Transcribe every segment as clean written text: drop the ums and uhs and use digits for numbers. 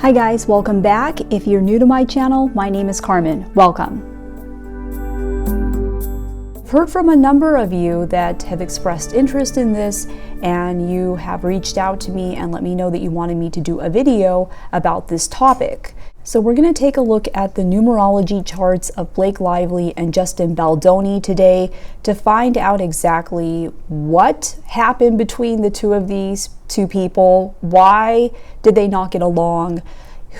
Hi guys, welcome back. If you're new to my channel, my name is Carmen. Welcome. I've heard from a number of you that have expressed interest in this, and you have reached out to me and let me know that you wanted me to do a video about this topic. So we're going to take a look at the numerology charts of Blake Lively and Justin Baldoni today to find out exactly what happened between the two of these two people. Why did they not get along?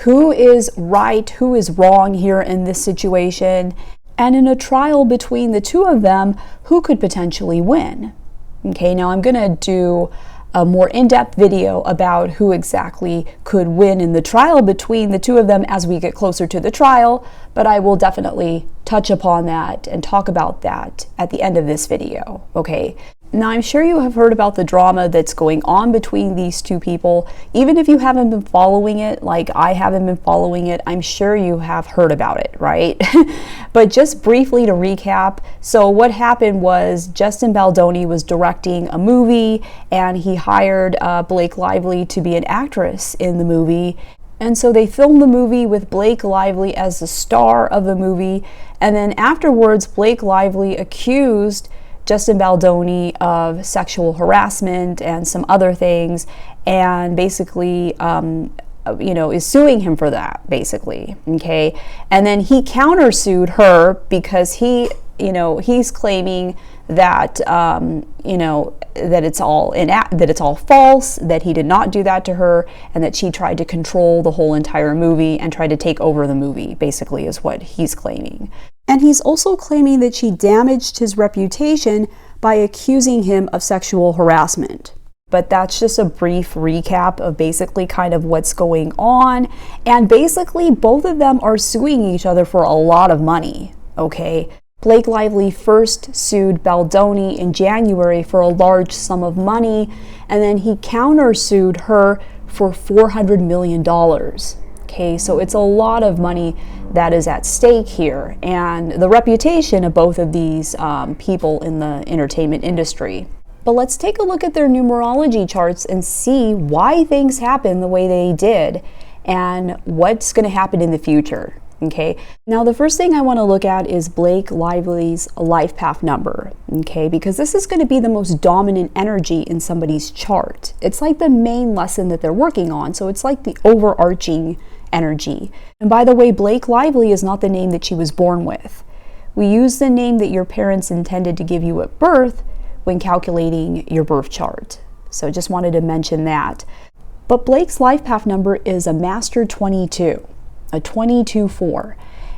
Who is right? Who is wrong here in this situation? And in a trial between the two of them, who could potentially win? Okay, now I'm going to do a more in-depth video about who exactly could win in the trial between the two of them as we get closer to the trial, but I will definitely touch upon that and talk about that at the end of this video, okay? Now, I'm sure you have heard about the drama that's going on between these two people. Even if you haven't been following it, like I haven't been following it, I'm sure you have heard about it, right? But just briefly to recap, so what happened was Justin Baldoni was directing a movie and he hired Blake Lively to be an actress in the movie. And so they filmed the movie with Blake Lively as the star of the movie. And then afterwards, Blake Lively accused Justin Baldoni of sexual harassment and some other things, and basically, is suing him for that, basically, okay? And then he countersued her because he's claiming that, that it's all false, that he did not do that to her, and that she tried to control the whole entire movie and tried to take over the movie, basically, is what he's claiming. And he's also claiming that she damaged his reputation by accusing him of sexual harassment. But that's just a brief recap of basically kind of what's going on. And basically, both of them are suing each other for a lot of money, okay? Blake Lively first sued Baldoni in January for a large sum of money, and then he countersued her for $400 million. Okay, so it's a lot of money that is at stake here, and the reputation of both of these people in the entertainment industry. But let's take a look at their numerology charts and see why things happen the way they did and what's going to happen in the future. Okay, now the first thing I want to look at is Blake Lively's life path number, okay, because this is going to be the most dominant energy in somebody's chart. It's like the main lesson that they're working on, so it's like the overarching energy. And by the way, Blake Lively is not the name that she was born with. We use the name that your parents intended to give you at birth when calculating your birth chart. So just wanted to mention that. But Blake's life path number is a Master 22. A 22-4.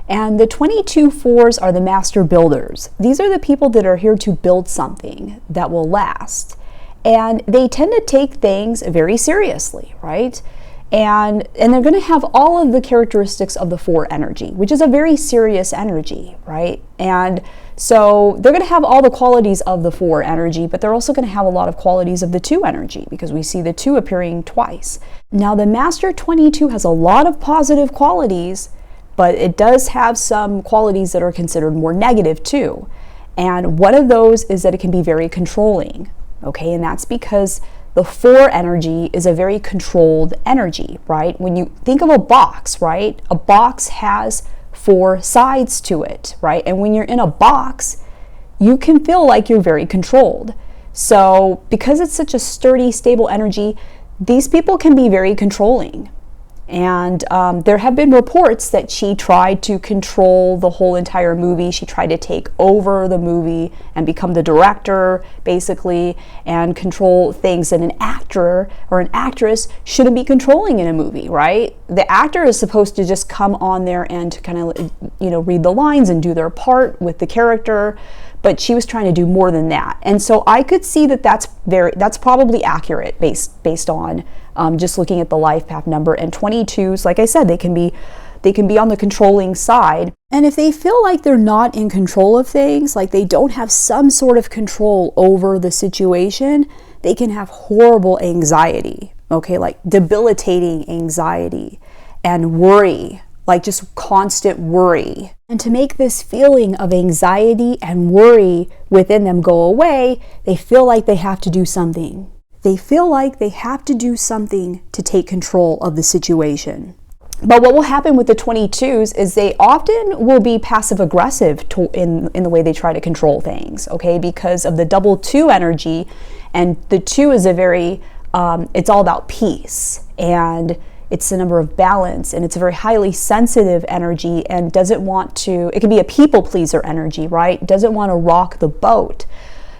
And the 22-4s are the master builders. These are the people that are here to build something that will last. And they tend to take things very seriously, right? And they're going to have all of the characteristics of the 4 energy, which is a very serious energy, right? And so they're going to have all the qualities of the 4 energy, but they're also going to have a lot of qualities of the 2 energy because we see the 2 appearing twice. Now, the Master 22 has a lot of positive qualities, but it does have some qualities that are considered more negative too. And one of those is that it can be very controlling, okay? And that's because the 4 energy is a very controlled energy, right? When you think of a box, right? A box has 4 sides to it, right? And when you're in a box, you can feel like you're very controlled. So because it's such a sturdy, stable energy, these people can be very controlling. And there have been reports that she tried to control the whole entire movie. She tried to take over the movie and become the director, basically, and control things that an actor or an actress shouldn't be controlling in a movie, right? The actor is supposed to just come on there and kind of, read the lines and do their part with the character. But she was trying to do more than that. And so I could see that that's probably accurate based on just looking at the life path number. And 22s, like I said, they can be on the controlling side. And if they feel like they're not in control of things, like they don't have some sort of control over the situation, they can have horrible anxiety, okay, like debilitating anxiety and worry, like just constant worry. And to make this feeling of anxiety and worry within them go away, they feel like they have to do something. They feel like they have to do something to take control of the situation. But what will happen with the 22s is they often will be passive aggressive in the way they try to control things, okay, because of the double 2 energy. And the 2 is a very, it's all about peace, and it's the number of balance, and it's a very highly sensitive energy, and doesn't want to, it can be a people pleaser energy, right? Doesn't want to rock the boat.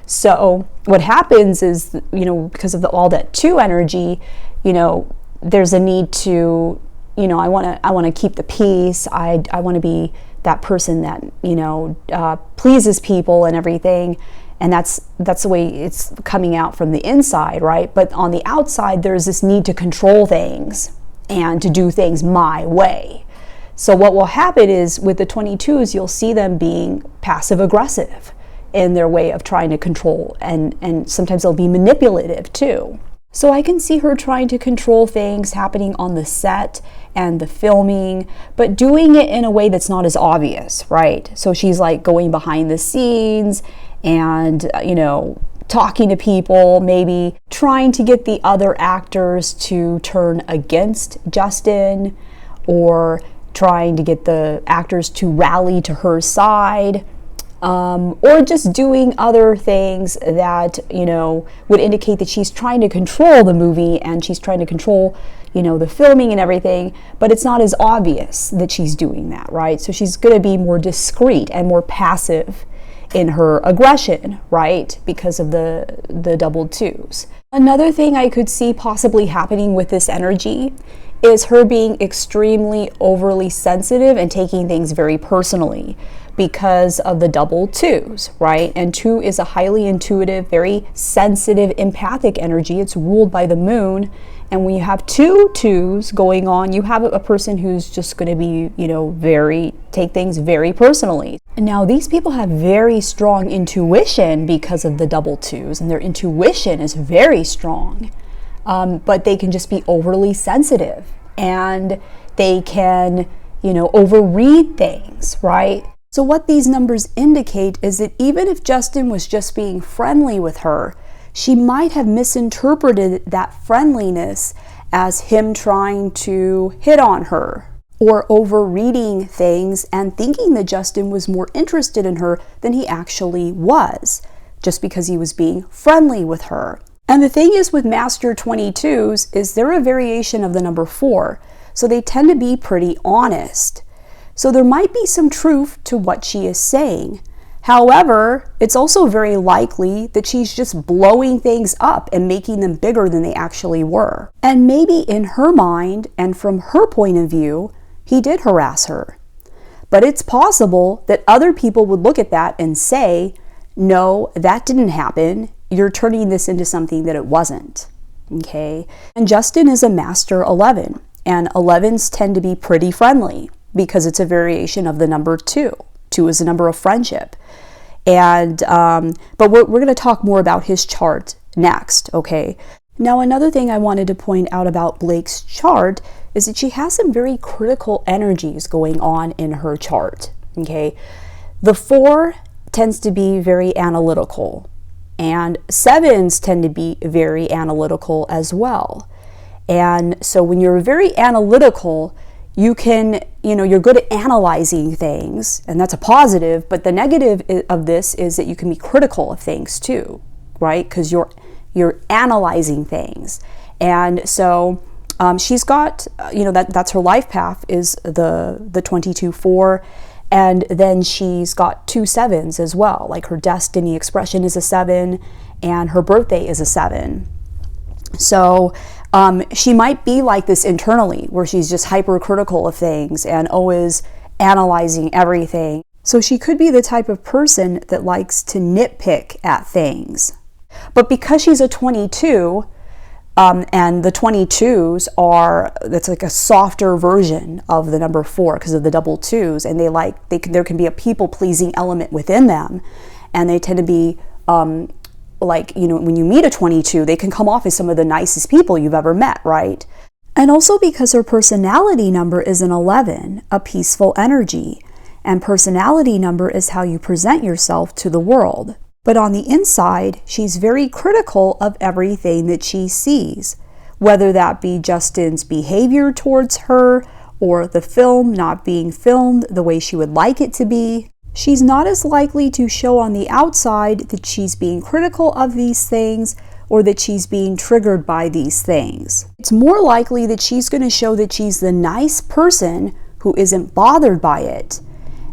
So what happens is, you know, because of all that 2 energy, you know, there's a need to, you know, I want to keep the peace. I want to be that person that, you know, pleases people and everything. And that's the way it's coming out from the inside, right? But on the outside, there's this need to control things and to do things my way. So what will happen is with the 22s, you'll see them being passive aggressive in their way of trying to control, and sometimes they'll be manipulative too. So I can see her trying to control things happening on the set and the filming, but doing it in a way that's not as obvious, right? So she's like going behind the scenes and, you know, talking to people, maybe trying to get the other actors to turn against Justin, or trying to get the actors to rally to her side. Or just doing other things that, you know, would indicate that she's trying to control the movie and she's trying to control, you know, the filming and everything, but it's not as obvious that she's doing that, right? So she's going to be more discreet and more passive in her aggression, right? Because of the double 2s. Another thing I could see possibly happening with this energy is her being extremely overly sensitive and taking things very personally because of the double 2s, right? And 2 is a highly intuitive, very sensitive, empathic energy. It's ruled by the moon. And when you have 2 2s going on, you have a person who's just going to be, you know, take things very personally. And now these people have very strong intuition because of the double 2s, and their intuition is very strong. But they can just be overly sensitive, and they can, you know, overread things, right? So what these numbers indicate is that even if Justin was just being friendly with her, she might have misinterpreted that friendliness as him trying to hit on her, or overreading things and thinking that Justin was more interested in her than he actually was, just because he was being friendly with her. And the thing is with Master 22s is they're a variation of the number 4, so they tend to be pretty honest. So there might be some truth to what she is saying. However, it's also very likely that she's just blowing things up and making them bigger than they actually were. And maybe in her mind and from her point of view, he did harass her. But it's possible that other people would look at that and say, no, that didn't happen. You're turning this into something that it wasn't. Okay? And Justin is a Master 11, and 11s tend to be pretty friendly because it's a variation of the number 2. 2 is a number of friendship. And but we're going to talk more about his chart next, okay? Now, another thing I wanted to point out about Blake's chart is that she has some very critical energies going on in her chart, okay? The 4 tends to be very analytical, and 7s tend to be very analytical as well. And so when you're very analytical, you can, you know, you're good at analyzing things, and that's a positive, but the negative of this is that you can be critical of things too, right? Because you're analyzing things. And so she's got, you know, that's her life path is the 22-4, and then she's got 2 7s as well, like her destiny expression is a 7 and her birthday is a 7. So she might be like this internally, where she's just hypercritical of things and always analyzing everything. So she could be the type of person that likes to nitpick at things. But because she's a 22, and the 22s that's like a softer version of the number 4 because of the double 2s, and there can be a people-pleasing element within them, and they tend to be like, you know, when you meet a 22, they can come off as some of the nicest people you've ever met, right? And also because her personality number is an 11, a peaceful energy, and personality number is how you present yourself to the world. But on the inside, she's very critical of everything that she sees, whether that be Justin's behavior towards her, or the film not being filmed the way she would like it to be. She's not as likely to show on the outside that she's being critical of these things or that she's being triggered by these things. It's more likely that she's going to show that she's the nice person who isn't bothered by it,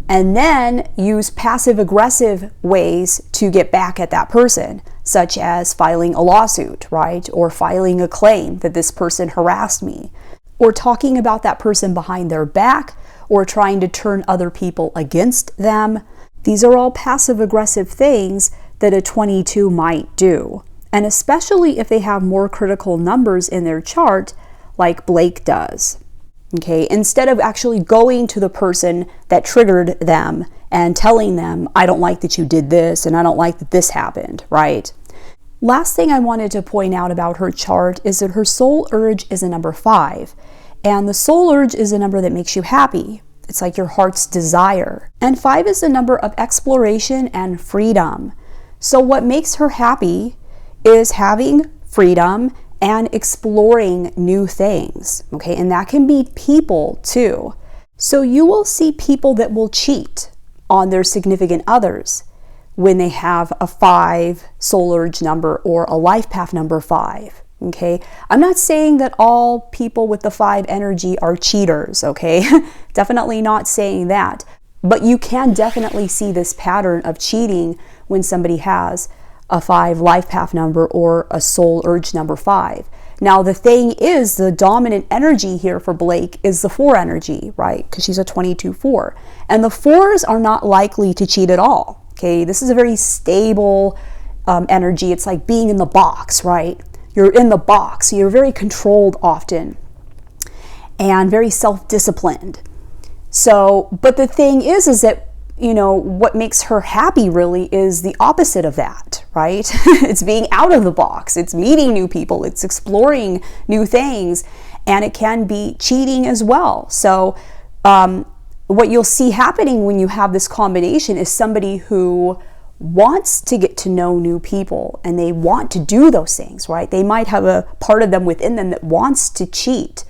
and then use passive-aggressive ways to get back at that person, such as filing a lawsuit, right? Or filing a claim that this person harassed me, or talking about that person behind their back, or trying to turn other people against them. These are all passive-aggressive things that a 22 might do. And especially if they have more critical numbers in their chart, like Blake does. Okay, instead of actually going to the person that triggered them and telling them, I don't like that you did this and I don't like that this happened, right? Last thing I wanted to point out about her chart is that her soul urge is a number 5. And the soul urge is a number that makes you happy. It's like your heart's desire. And 5 is the number of exploration and freedom. So what makes her happy is having freedom and exploring new things, okay? And that can be people too. So you will see people that will cheat on their significant others when they have a 5 soul urge number or a life path number 5, okay? I'm not saying that all people with the 5 energy are cheaters, okay? Definitely not saying that. But you can definitely see this pattern of cheating when somebody has a 5 life path number or a soul urge number 5. Now the thing is, the dominant energy here for Blake is the 4 energy, right? Because she's a 22-4. And the 4s are not likely to cheat at all, okay? This is a very stable energy. It's like being in the box, right? You're in the box. You're very controlled often and very self-disciplined. So, but the thing is that, you know, what makes her happy really is the opposite of that, right? It's being out of the box. It's meeting new people. It's exploring new things. And it can be cheating as well. So what you'll see happening when you have this combination is somebody who wants to get to know new people and they want to do those things, right? They might have a part of them within them that wants to cheat.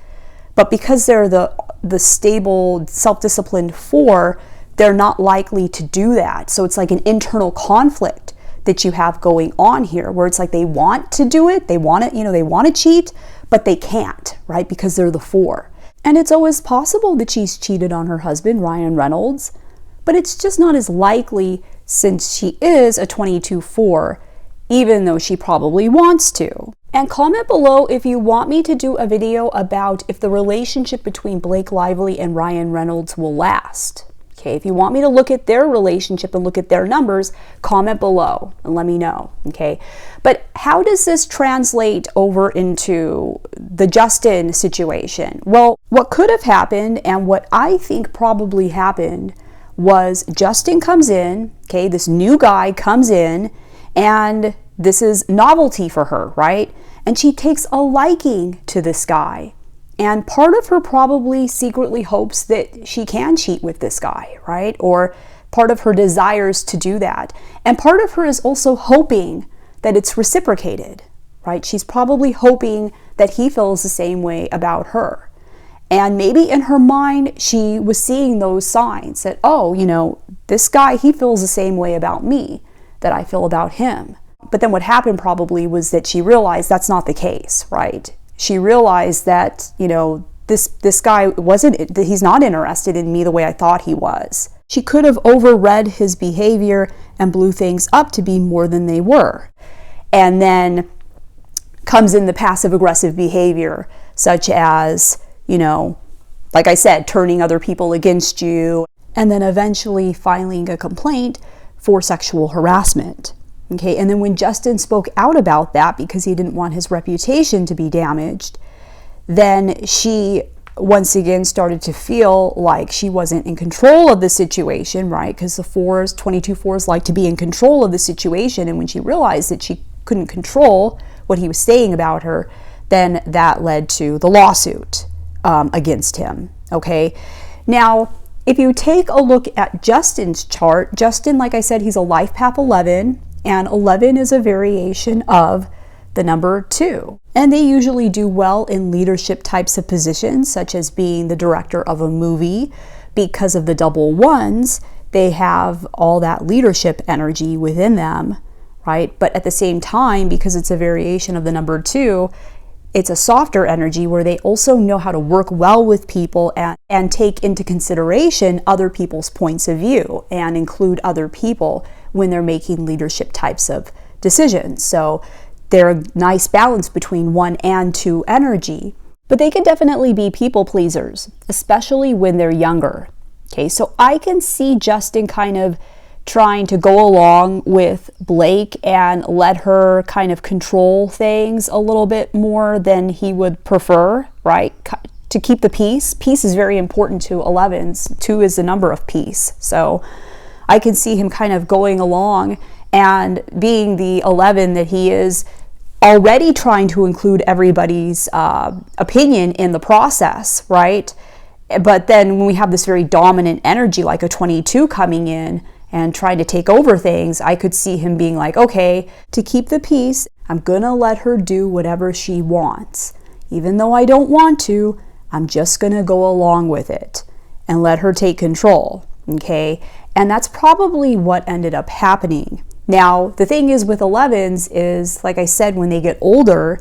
But because they're the stable, self-disciplined 4, they're not likely to do that. So it's like an internal conflict that you have going on here, where it's like they want to do it, they want it, you know, they want to cheat, but they can't, right? Because they're the 4. And it's always possible that she's cheated on her husband, Ryan Reynolds, but it's just not as likely since she is a 22-4, even though she probably wants to. And comment below if you want me to do a video about if the relationship between Blake Lively and Ryan Reynolds will last. Okay, if you want me to look at their relationship and look at their numbers, comment below and let me know, okay? But how does this translate over into the Justin situation? Well, what could have happened and what I think probably happened was Justin comes in, okay, this new guy comes in, and this is novelty for her, right? And she takes a liking to this guy. And part of her probably secretly hopes that she can cheat with this guy, right? Or part of her desires to do that. And part of her is also hoping that it's reciprocated, right? She's probably hoping that he feels the same way about her. And maybe in her mind, she was seeing those signs that, oh, you know, this guy, he feels the same way about me that I feel about him. But then what happened probably was that she realized that's not the case, right? She realized that, you know, this guy he's not interested in me the way I thought he was. She could have overread his behavior and blew things up to be more than they were. And then comes in the passive-aggressive behavior, such as, you know, like I said, turning other people against you, and then eventually filing a complaint for sexual harassment. Okay, and then when Justin spoke out about that because he didn't want his reputation to be damaged, then she once again started to feel like she wasn't in control of the situation, right? Because the 22-4s like to be in control of the situation. And when she realized that she couldn't control what he was saying about her, then that led to the lawsuit against him, okay? Now, if you take a look at Justin's chart, Justin, like I said, he's a life path 11. And 11 is a variation of the number 2. And they usually do well in leadership types of positions, such as being the director of a movie. Because of the double 1s, they have all that leadership energy within them, right? But at the same time, because it's a variation of the number 2, it's a softer energy where they also know how to work well with people and take into consideration other people's points of view and include other people when they're making leadership types of decisions. So they're a nice balance between 1 and 2 energy. But they can definitely be people pleasers, especially when they're younger. Okay, so I can see Justin kind of trying to go along with Blake and let her kind of control things a little bit more than he would prefer, right? To keep the peace. Peace is very important to 11s. 2 is the number of peace. So I can see him kind of going along and being the 11 that he is, already trying to include everybody's opinion in the process, right? But then when we have this very dominant energy like a 22 coming in and trying to take over things, I could see him being like, okay, to keep the peace, I'm gonna let her do whatever she wants. Even though I don't want to, I'm just gonna go along with it and let her take control, okay? And that's probably what ended up happening. Now, the thing is with 11s is, like I said, when they get older,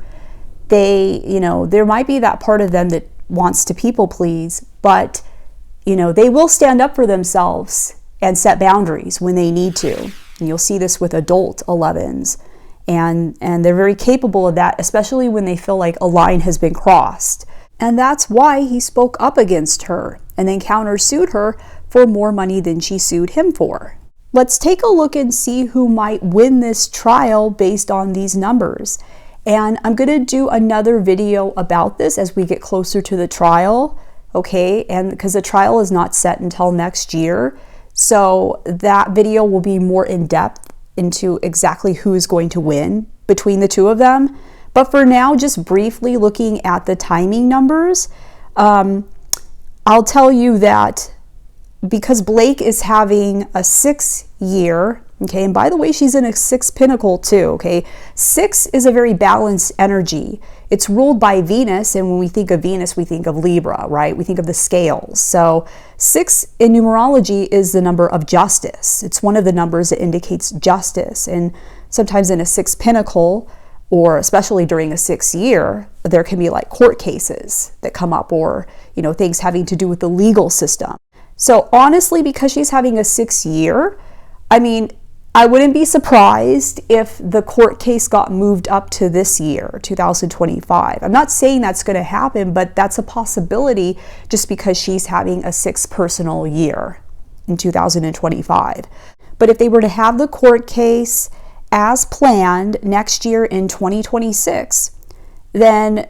they, there might be that part of them that wants to people please, but, they will stand up for themselves and set boundaries when they need to. And you'll see this with adult 11s. And they're very capable of that, especially when they feel like a line has been crossed. And that's why he spoke up against her and then countersued her for more money than she sued him for. Let's take a look and see who might win this trial based on these numbers. And I'm going to do another video about this as we get closer to the trial, okay? And because the trial is not set until next year. So that video will be more in depth into exactly who is going to win between the two of them. But for now, just briefly looking at the timing numbers, I'll tell you that because Blake is having a 6 year, okay, and by the way, she's in a 6 pinnacle too, okay? 6 is a very balanced energy. It's ruled by Venus, and when we think of Venus, we think of Libra, right? We think of the scales. So 6 in numerology is the number of justice. It's one of the numbers that indicates justice. And sometimes in a 6 pinnacle, or especially during a 6 year, there can be like court cases that come up, or, things having to do with the legal system. So honestly, because she's having a 6 year, I wouldn't be surprised if the court case got moved up to this year, 2025. I'm not saying that's going to happen, but that's a possibility just because she's having a 6 personal year in 2025. But if they were to have the court case as planned next year in 2026, then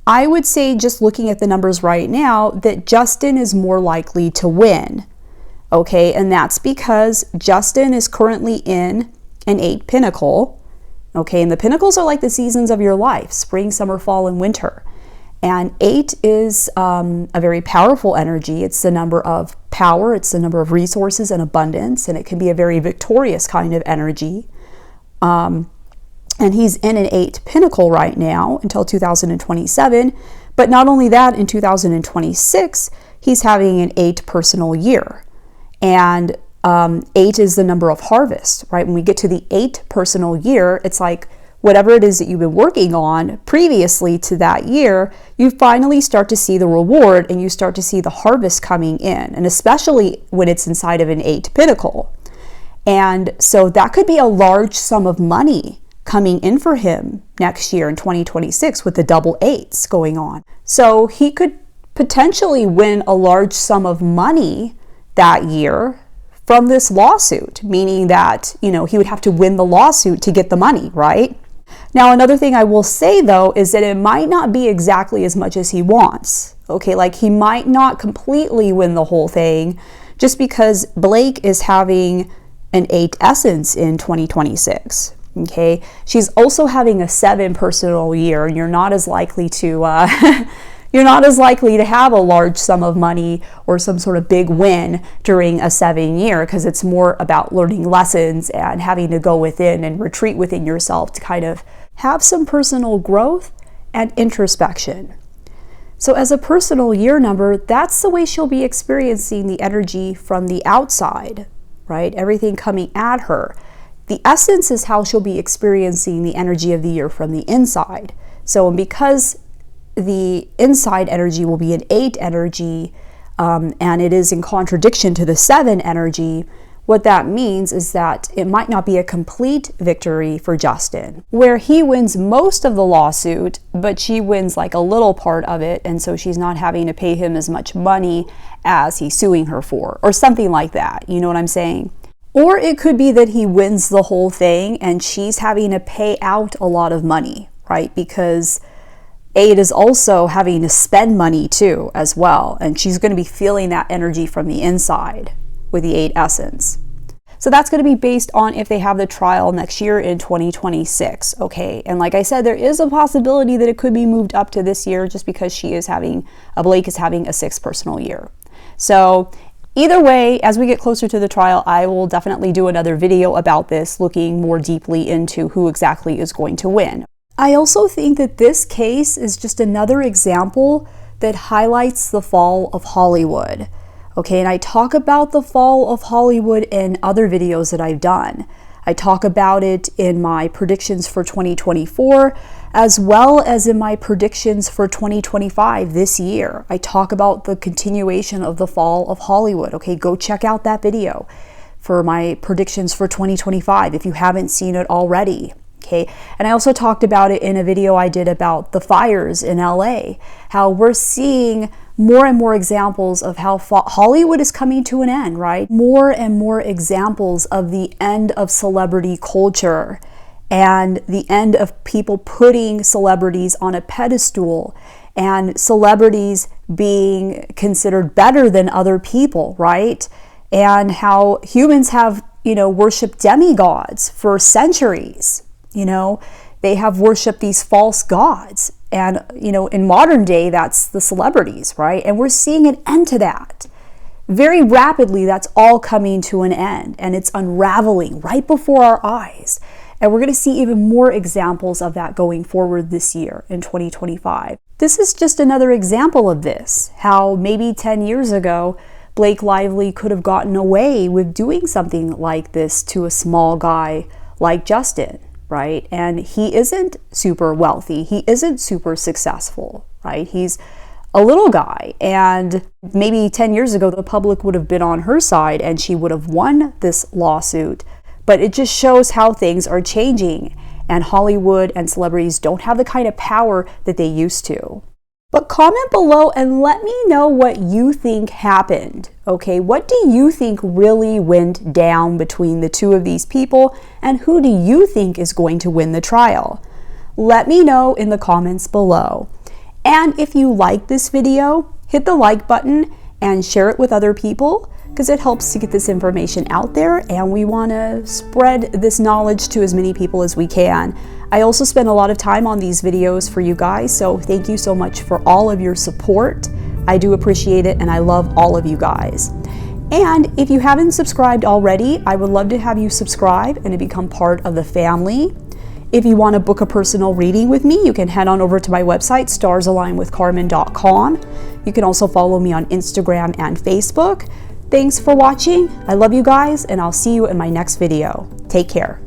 I would say, just looking at the numbers right now, that Justin is more likely to win. Okay, and that's because Justin is currently in an 8 pinnacle. Okay, and the pinnacles are like the seasons of your life: spring, summer, fall, and winter. And 8 is a very powerful energy. It's the number of power, it's the number of resources and abundance, and it can be a very victorious kind of energy. And he's in an 8 pinnacle right now until 2027. But not only that, in 2026, he's having an 8 personal year. And 8 is the number of harvest, right? When we get to the 8 personal year, it's like whatever it is that you've been working on previously to that year, you finally start to see the reward and you start to see the harvest coming in. And especially when it's inside of an 8 pinnacle. And so that could be a large sum of money coming in for him next year in 2026 with the double 8s going on. So he could potentially win a large sum of money that year from this lawsuit, meaning that, he would have to win the lawsuit to get the money, right? Now, another thing I will say though is that it might not be exactly as much as he wants. Okay, like he might not completely win the whole thing just because Blake is having an 8 essence in 2026. Okay, she's also having a 7 personal year, and you're not as likely to have a large sum of money or some sort of big win during a 7 year, because it's more about learning lessons and having to go within and retreat within yourself to kind of have some personal growth and introspection. So as a personal year number, that's the way she'll be experiencing the energy from the outside, right? Everything coming at her. The essence is how she'll be experiencing the energy of the year from the inside. So because the inside energy will be an 8 energy, and it is in contradiction to the 7 energy, what that means is that it might not be a complete victory for Justin, where he wins most of the lawsuit, but she wins like a little part of it, and so she's not having to pay him as much money as he's suing her for, or something like that. You know what I'm saying? Or it could be that he wins the whole thing and she's having to pay out a lot of money, right? Because 8 is also having to spend money too, as well, and she's going to be feeling that energy from the inside with the 8 essence. So that's going to be based on if they have the trial next year in 2026, okay? And like I said, there is a possibility that it could be moved up to this year just because Blake is having a 6th personal year. So either way, as we get closer to the trial, I will definitely do another video about this, looking more deeply into who exactly is going to win. I also think that this case is just another example that highlights the fall of Hollywood. Okay, and I talk about the fall of Hollywood in other videos that I've done. I talk about it in my predictions for 2024, as well as in my predictions for 2025 this year. I talk about the continuation of the fall of Hollywood. Okay, go check out that video for my predictions for 2025 if you haven't seen it already. Okay, and I also talked about it in a video I did about the fires in LA, how we're seeing more and more examples of how Hollywood is coming to an end, right? More and more examples of the end of celebrity culture and the end of people putting celebrities on a pedestal and celebrities being considered better than other people, right? And how humans have, worshiped demigods for centuries. They have worshiped these false gods. And, in modern day, that's the celebrities, right? And we're seeing an end to that. Very rapidly, that's all coming to an end. And it's unraveling right before our eyes. And we're going to see even more examples of that going forward this year in 2025. This is just another example of this. How maybe 10 years ago, Blake Lively could have gotten away with doing something like this to a small guy like Justin. Right? And he isn't super wealthy. He isn't super successful, right? He's a little guy. And maybe 10 years ago, the public would have been on her side and she would have won this lawsuit. But it just shows how things are changing. And Hollywood and celebrities don't have the kind of power that they used to. But comment below and let me know what you think happened, okay? What do you think really went down between the two of these people, and who do you think is going to win the trial? Let me know in the comments below. And if you like this video, hit the like button and share it with other people, because it helps to get this information out there, and we want to spread this knowledge to as many people as we can. I also spend a lot of time on these videos for you guys, so thank you so much for all of your support. I do appreciate it, and I love all of you guys. And if you haven't subscribed already, I would love to have you subscribe and to become part of the family. If you want to book a personal reading with me, you can head on over to my website, starsalignwithcarmen.com. You can also follow me on Instagram and Facebook. Thanks for watching. I love you guys, and I'll see you in my next video. Take care.